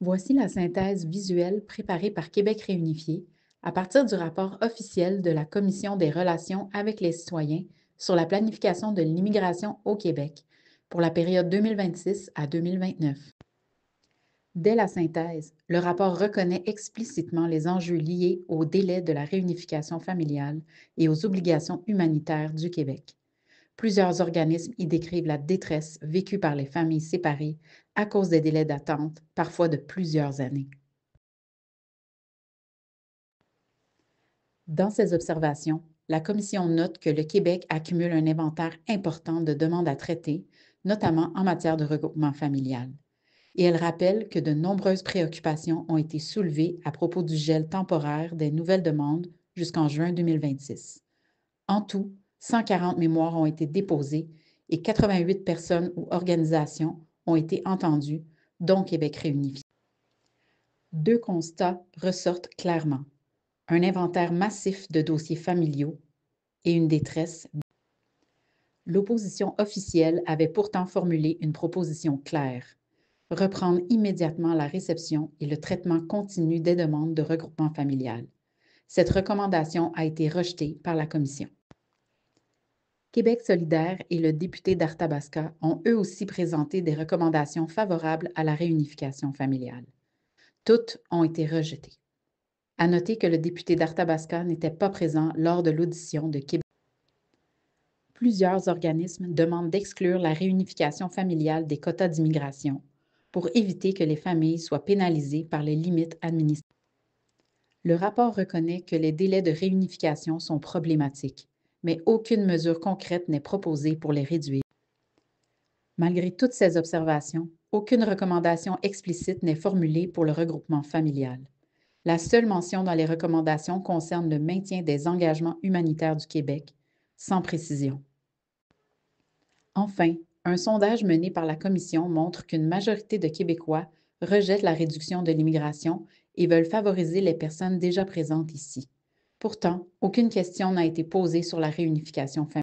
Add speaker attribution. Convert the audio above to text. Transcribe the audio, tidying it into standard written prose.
Speaker 1: Voici la synthèse visuelle préparée par Québec réunifié à partir du rapport officiel de la Commission des relations avec les citoyens sur la planification de l'immigration au Québec pour la période 2026 à 2029. Dès la synthèse, le rapport reconnaît explicitement les enjeux liés au délai de la réunification familiale et aux obligations humanitaires du Québec. Plusieurs organismes y décrivent la détresse vécue par les familles séparées à cause des délais d'attente, parfois de plusieurs années. Dans ses observations, la Commission note que le Québec accumule un inventaire important de demandes à traiter, notamment en matière de regroupement familial. Et elle rappelle que de nombreuses préoccupations ont été soulevées à propos du gel temporaire des nouvelles demandes jusqu'en juin 2026. En tout, 140 mémoires ont été déposées et 88 personnes ou organisations ont été entendues, dont Québec réunifié. Deux constats ressortent clairement: un inventaire massif de dossiers familiaux et une détresse. L'opposition officielle avait pourtant formulé une proposition claire: reprendre immédiatement la réception et le traitement continu des demandes de regroupement familial. Cette recommandation a été rejetée par la Commission. Québec solidaire et le député d'Arthabasca ont eux aussi présenté des recommandations favorables à la réunification familiale. Toutes ont été rejetées. À noter que le député d'Arthabasca n'était pas présent lors de l'audition de Québec. Plusieurs organismes demandent d'exclure la réunification familiale des quotas d'immigration pour éviter que les familles soient pénalisées par les limites administratives. Le rapport reconnaît que les délais de réunification sont problématiques, mais aucune mesure concrète n'est proposée pour les réduire. Malgré toutes ces observations, aucune recommandation explicite n'est formulée pour le regroupement familial. La seule mention dans les recommandations concerne le maintien des engagements humanitaires du Québec, sans précision. Enfin, un sondage mené par la Commission montre qu'une majorité de Québécois rejettent la réduction de l'immigration et veulent favoriser les personnes déjà présentes ici. Pourtant, aucune question n'a été posée sur la réunification familiale.